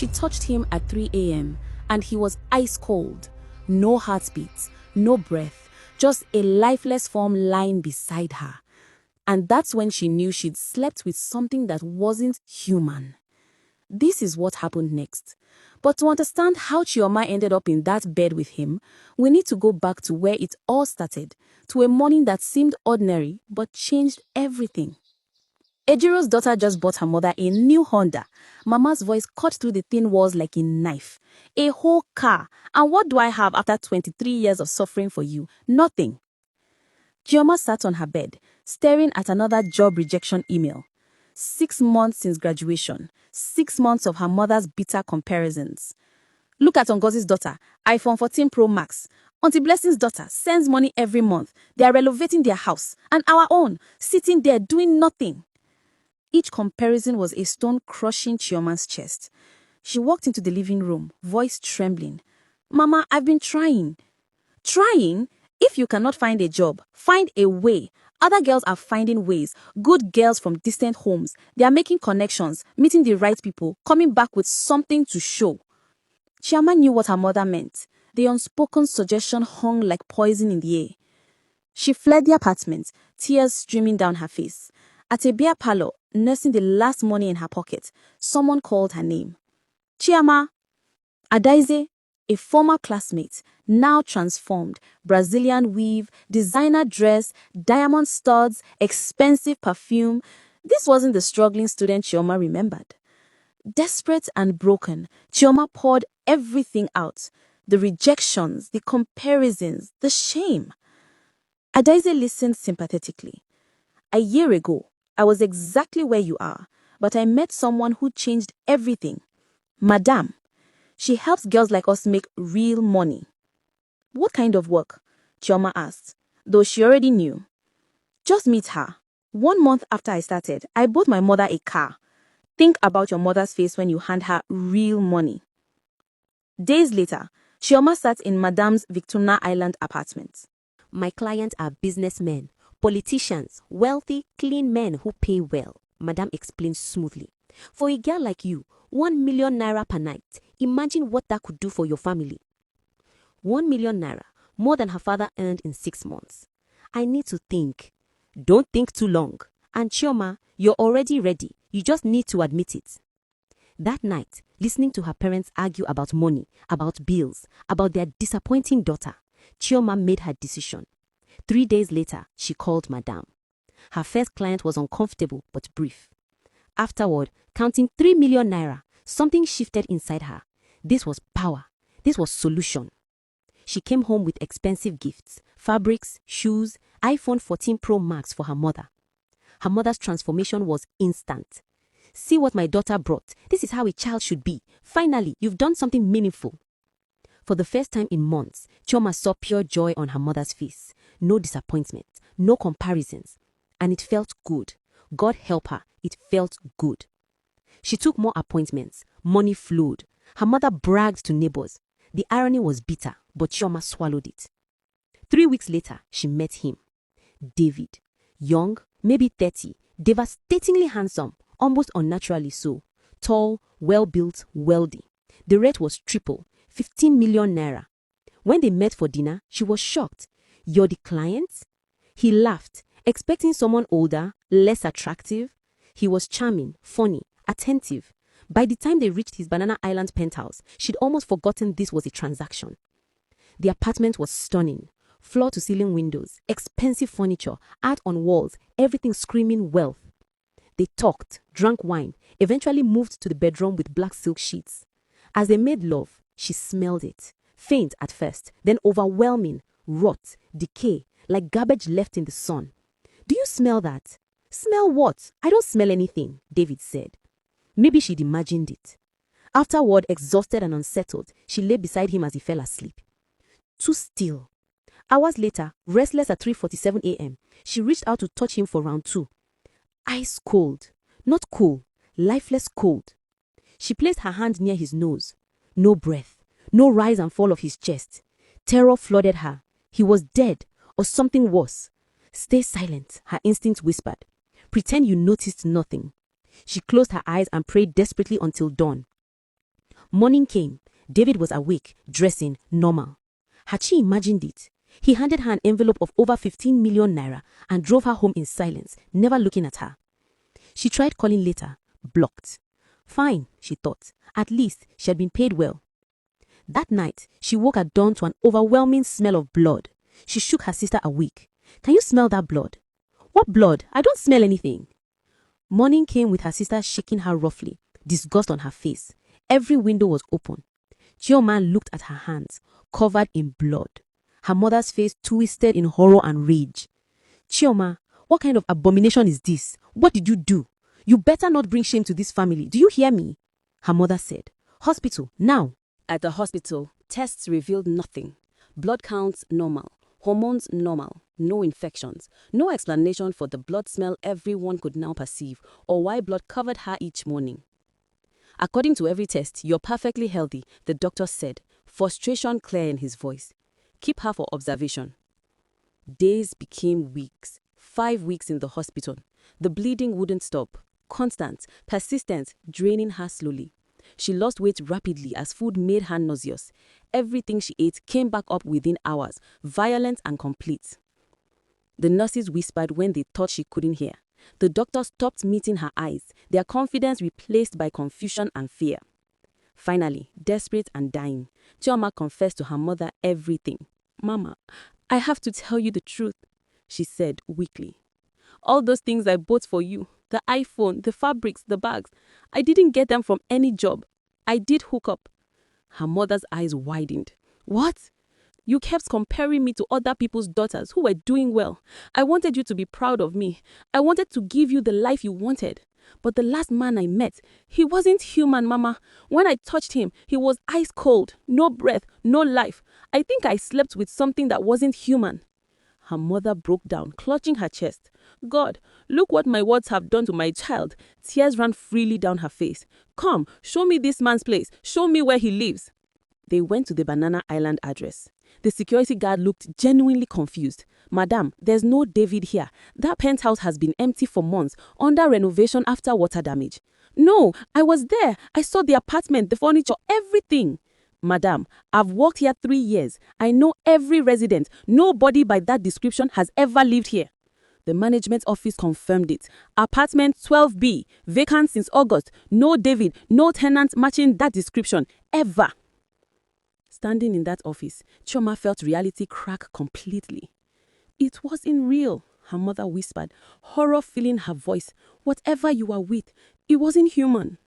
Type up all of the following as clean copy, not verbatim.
She touched him at 3 a.m. and he was ice cold. No heartbeats, no breath, just a lifeless form lying beside her. And that's when she knew she'd slept with something that wasn't human. This is what happened next. But to understand how Chioma ended up in that bed with him, we need to go back to where it all started, to a morning that seemed ordinary but changed everything. Ejiro's daughter just bought her mother a new Honda. Mama's voice cut through the thin walls like a knife. A whole car. And what do I have after 23 years of suffering for you? Nothing. Chioma sat on her bed, staring at another job rejection email. 6 months since graduation. 6 months of her mother's bitter comparisons. Look at Ngozi's daughter, iPhone 14 Pro Max. Auntie Blessing's daughter sends money every month. They are renovating their house. And our own, sitting there doing nothing. Each comparison was a stone crushing Chioma's chest. She walked into the living room, voice trembling. Mama, I've been trying. Trying? If you cannot find a job, find a way. Other girls are finding ways. Good girls from distant homes. They are making connections, meeting the right people, coming back with something to show. Chioma knew what her mother meant. The unspoken suggestion hung like poison in the air. She fled the apartment, tears streaming down her face. At a beer parlor, nursing the last money in her pocket, someone called her name. Chioma. Adaize, a former classmate, now transformed, Brazilian weave, designer dress, diamond studs, expensive perfume. This wasn't the struggling student Chioma remembered. Desperate and broken, Chioma poured everything out. The rejections, the comparisons, the shame. Adaize listened sympathetically. A year ago, I was exactly where you are, but I met someone who changed everything. Madame. She helps girls like us make real money. What kind of work? Chioma asked, though she already knew. Just meet her. 1 month after I started, I bought my mother a car. Think about your mother's face when you hand her real money. Days later, Chioma sat in Madame's Victoria Island apartment. My clients are businessmen, politicians, wealthy, clean men who pay well, Madame explained smoothly. For a girl like you, 1 million naira per night, imagine what that could do for your family. 1 million naira, more than her father earned in 6 months. I need to think. Don't think too long. And Chioma, you're already ready. You just need to admit it. That night, listening to her parents argue about money, about bills, about their disappointing daughter, Chioma made her decision. 3 days later, she called Madame. Her first client was uncomfortable but brief. Afterward, counting 3 million naira, something shifted inside her. This was power. This was solution. She came home with expensive gifts, fabrics, shoes, iPhone 14 Pro Max for her mother. Her mother's transformation was instant. See what my daughter brought. This is how a child should be. Finally, you've done something meaningful. For the first time in months, Chioma saw pure joy on her mother's face. No disappointment, no comparisons. And it felt good. God help her, it felt good. She took more appointments. Money flowed. Her mother bragged to neighbors. The irony was bitter, but Chioma swallowed it. 3 weeks later, she met him. David. Young, maybe 30, devastatingly handsome, almost unnaturally so. Tall, well-built, wealthy. The rate was triple, 15 million naira. When they met for dinner, she was shocked. You're the client? He laughed, expecting someone older, less attractive. He was charming, funny, attentive. By the time they reached his Banana Island penthouse, she'd almost forgotten this was a transaction. The apartment was stunning. Floor-to-ceiling windows, expensive furniture, art on walls, everything screaming wealth. They talked, drank wine, eventually moved to the bedroom with black silk sheets. As they made love, she smelled it. Faint at first, then overwhelming, rot, decay, like garbage left in the sun. Do you smell that? Smell what? I don't smell anything, David said. Maybe she'd imagined it. Afterward, exhausted and unsettled, she lay beside him as he fell asleep. Too still. Hours later, restless at 3:47 a.m., she reached out to touch him for round 2. Ice cold. Not cool. Lifeless cold. She placed her hand near his nose. No breath. No rise and fall of his chest. Terror flooded her. He was dead, or something worse. Stay silent, her instinct whispered. Pretend you noticed nothing. She closed her eyes and prayed desperately until dawn. Morning came. David was awake, dressing normal. Had she imagined it? He handed her an envelope of over 15 million naira and drove her home in silence, never looking at her. She tried calling later, blocked. Fine, she thought. At least she had been paid well. That night, she woke at dawn to an overwhelming smell of blood. She shook her sister awake. Can you smell that blood? What blood? I don't smell anything. Morning came with her sister shaking her roughly, disgust on her face. Every window was open. Chioma looked at her hands, covered in blood. Her mother's face twisted in horror and rage. Chioma, what kind of abomination is this? What did you do? You better not bring shame to this family. Do you hear me? Her mother said. Hospital, now. At the hospital, tests revealed nothing. Blood counts normal, hormones normal, no infections, no explanation for the blood smell everyone could now perceive or why blood covered her each morning. According to every test, you're perfectly healthy, the doctor said, frustration clear in his voice. Keep her for observation. Days became weeks, 5 weeks in the hospital. The bleeding wouldn't stop, constant, persistent, draining her slowly. She lost weight rapidly as food made her nauseous. Everything she ate came back up within hours, violent and complete. The nurses whispered when they thought she couldn't hear. The doctor stopped meeting her eyes, their confidence replaced by confusion and fear. Finally, desperate and dying, Chioma confessed to her mother everything. Mama, I have to tell you the truth, she said weakly. All those things I bought for you, the iPhone, the fabrics, the bags, I didn't get them from any job. I did hook up. Her mother's eyes widened. What? You kept comparing me to other people's daughters who were doing well. I wanted you to be proud of me. I wanted to give you the life you wanted. But the last man I met, he wasn't human, Mama. When I touched him, he was ice cold, no breath, no life. I think I slept with something that wasn't human. Her mother broke down, clutching her chest. God, look what my words have done to my child. Tears ran freely down her face. Come, show me this man's place. Show me where he lives. They went to the Banana Island address. The security guard looked genuinely confused. Madam, there's no David here. That penthouse has been empty for months, under renovation after water damage. No, I was there. I saw the apartment, the furniture, everything. Madam, I've worked here 3 years. I know every resident. Nobody by that description has ever lived here. The management office confirmed it. Apartment 12B, vacant since August. No David, no tenant matching that description, ever. Standing in that office, Chioma felt reality crack completely. It wasn't real, her mother whispered, horror filling her voice. Whatever you are with, it wasn't human.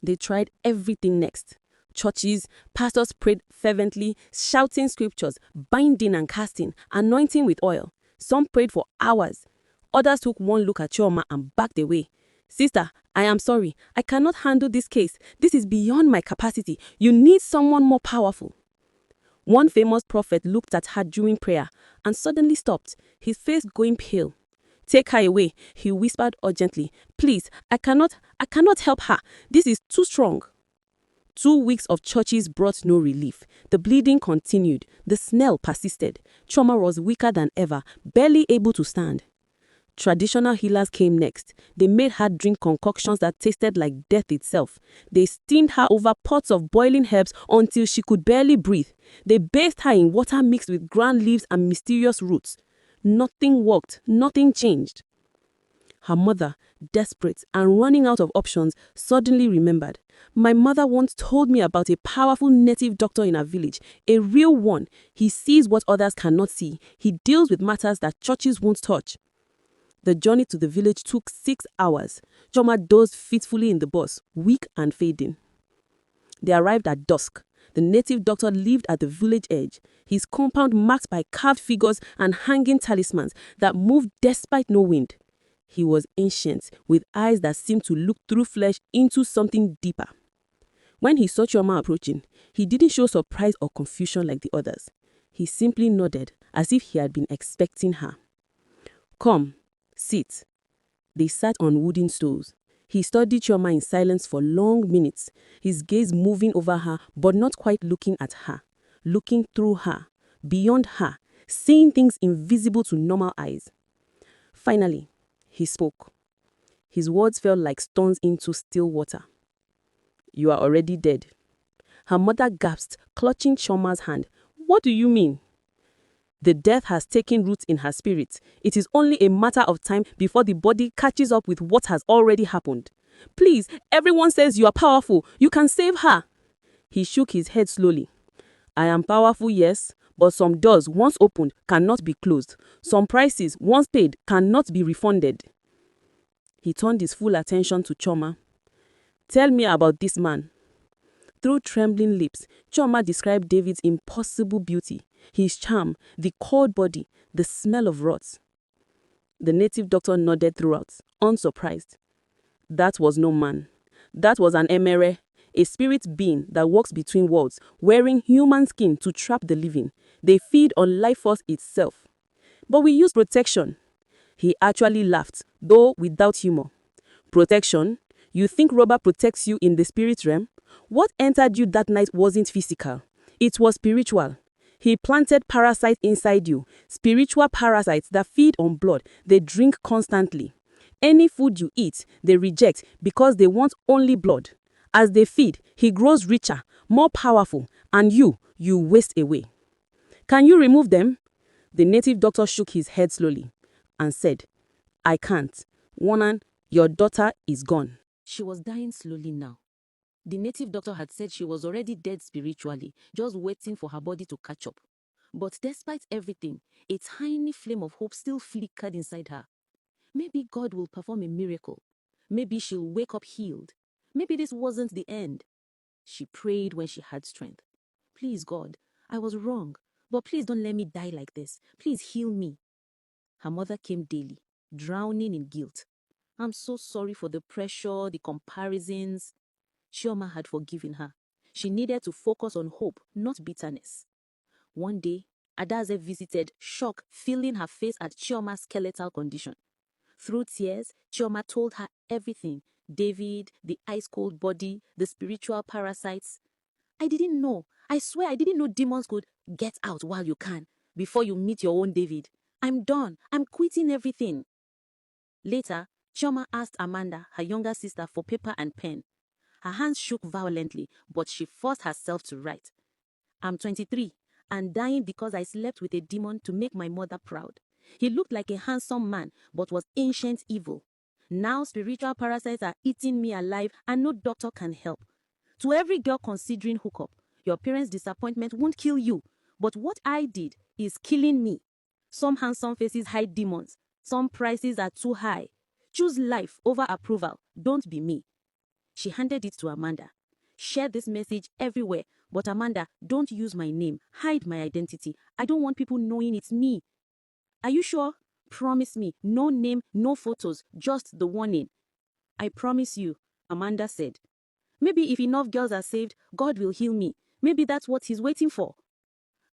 They tried everything next. Churches, pastors prayed fervently, shouting scriptures, binding and casting, anointing with oil. Some prayed for hours. Others took one look at Chioma and backed away. Sister, I am sorry. I cannot handle this case. This is beyond my capacity. You need someone more powerful. One famous prophet looked at her during prayer and suddenly stopped, his face going pale. Take her away, he whispered urgently. Please, I cannot help her. This is too strong. 2 weeks of churches brought no relief. The bleeding continued. The smell persisted. Chioma was weaker than ever, barely able to stand. Traditional healers came next. They made her drink concoctions that tasted like death itself. They steamed her over pots of boiling herbs until she could barely breathe. They bathed her in water mixed with ground leaves and mysterious roots. Nothing worked. Nothing changed. Her mother, desperate and running out of options, suddenly remembered. My mother once told me about a powerful native doctor in our village, a real one. He sees what others cannot see. He deals with matters that churches won't touch. The journey to the village took 6 hours. Chioma dozed fitfully in the bus, weak and fading. They arrived at dusk. The native doctor lived at the village edge, his compound marked by carved figures and hanging talismans that moved despite no wind. He was ancient, with eyes that seemed to look through flesh into something deeper. When he saw Chioma approaching, he didn't show surprise or confusion like the others. He simply nodded, as if he had been expecting her. Come. Sit. They sat on wooden stools. He studied Chioma in silence for long minutes, his gaze moving over her but not quite looking at her, looking through her, beyond her, seeing things invisible to normal eyes. Finally, he spoke. His words fell like stones into still water. You are already dead. Her mother gasped, clutching Chioma's hand. What do you mean? The death has taken root in her spirit. It is only a matter of time before the body catches up with what has already happened. Please, everyone says you are powerful. You can save her. He shook his head slowly. I am powerful, yes, but some doors once opened cannot be closed. Some prices once paid cannot be refunded. He turned his full attention to Chioma. Tell me about this man. Through trembling lips, Chioma described David's impossible beauty, his charm, the cold body, the smell of rot. The native doctor nodded throughout, unsurprised. That was no man. That was an emere, a spirit being that walks between worlds, wearing human skin to trap the living. They feed on life force itself. But we use protection. He actually laughed, though without humor. Protection? You think rubber protects you in the spirit realm? What entered you that night wasn't physical. It was spiritual. He planted parasites inside you, spiritual parasites that feed on blood. They drink constantly. Any food you eat, they reject because they want only blood. As they feed, he grows richer, more powerful, and you waste away. Can you remove them? The native doctor shook his head slowly and said, I can't. Woman, your daughter is gone. She was dying slowly now. The native doctor had said she was already dead spiritually, just waiting for her body to catch up. But despite everything, a tiny flame of hope still flickered inside her. Maybe God will perform a miracle. Maybe she'll wake up healed. Maybe this wasn't the end. She prayed when she had strength. Please, God, I was wrong, but please don't let me die like this. Please heal me. Her mother came daily, drowning in guilt. I'm so sorry for the pressure, the comparisons. Chioma had forgiven her. She needed to focus on hope, not bitterness. One day, Adaze visited, shocked, feeling her face at Chioma's skeletal condition. Through tears, Chioma told her everything. David, the ice-cold body, the spiritual parasites. I didn't know. I swear I didn't know demons could get out while you can, before you meet your own David. I'm done. I'm quitting everything. Later, Chioma asked Amanda, her younger sister, for paper and pen. Her hands shook violently, but she forced herself to write. I'm 23 and dying because I slept with a demon to make my mother proud. He looked like a handsome man, but was ancient evil. Now spiritual parasites are eating me alive and no doctor can help. To every girl considering hookup, your parents' disappointment won't kill you, but what I did is killing me. Some handsome faces hide demons. Some prices are too high. Choose life over approval. Don't be me. She handed it to Amanda. Share this message everywhere, but Amanda, don't use my name. Hide my identity. I don't want people knowing it's me. Are you sure? Promise me. No name, no photos, just the warning. I promise you, Amanda said. Maybe if enough girls are saved, God will heal me. Maybe that's what he's waiting for.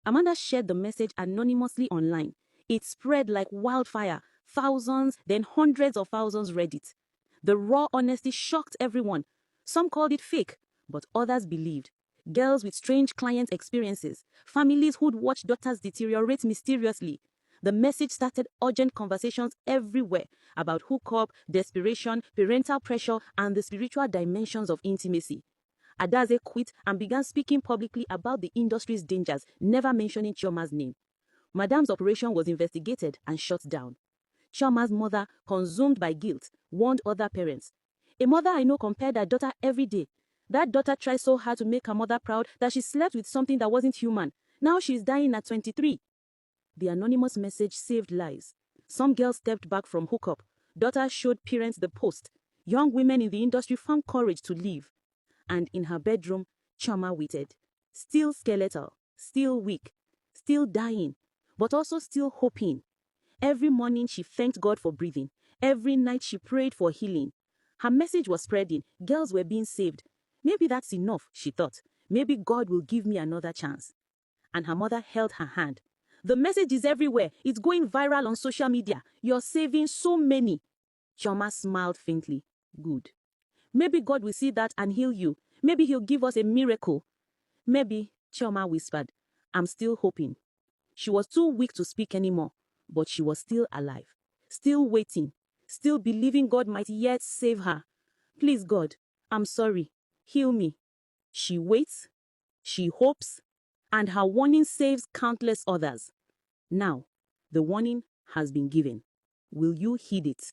Amanda shared the message anonymously online. It spread like wildfire. Thousands, then hundreds of thousands read it. The raw honesty shocked everyone. Some called it fake, but others believed. Girls with strange client experiences, families who'd watched daughters deteriorate mysteriously. The message started urgent conversations everywhere about hookup, desperation, parental pressure, and the spiritual dimensions of intimacy. Adaze quit and began speaking publicly about the industry's dangers, never mentioning Chioma's name. Madame's operation was investigated and shut down. Chioma's mother, consumed by guilt, warned other parents. A mother I know compared her daughter every day. That daughter tried so hard to make her mother proud that she slept with something that wasn't human. Now she's dying at 23. The anonymous message saved lives. Some girls stepped back from hookup. Daughters showed parents the post. Young women in the industry found courage to leave. And in her bedroom, Chioma waited. Still skeletal, still weak, still dying, but also still hoping. Every morning she thanked God for breathing. Every night she prayed for healing. Her message was spreading. Girls were being saved. Maybe that's enough, she thought. Maybe God will give me another chance. And her mother held her hand. The message is everywhere. It's going viral on social media. You're saving so many. Chioma smiled faintly. Good. Maybe God will see that and heal you. Maybe he'll give us a miracle. Maybe, Chioma whispered. I'm still hoping. She was too weak to speak anymore, but she was still alive, still waiting, still believing God might yet save her. Please, God, I'm sorry. Heal me. She waits, She hopes, and her warning saves countless others. Now, the warning has been given. Will you heed it?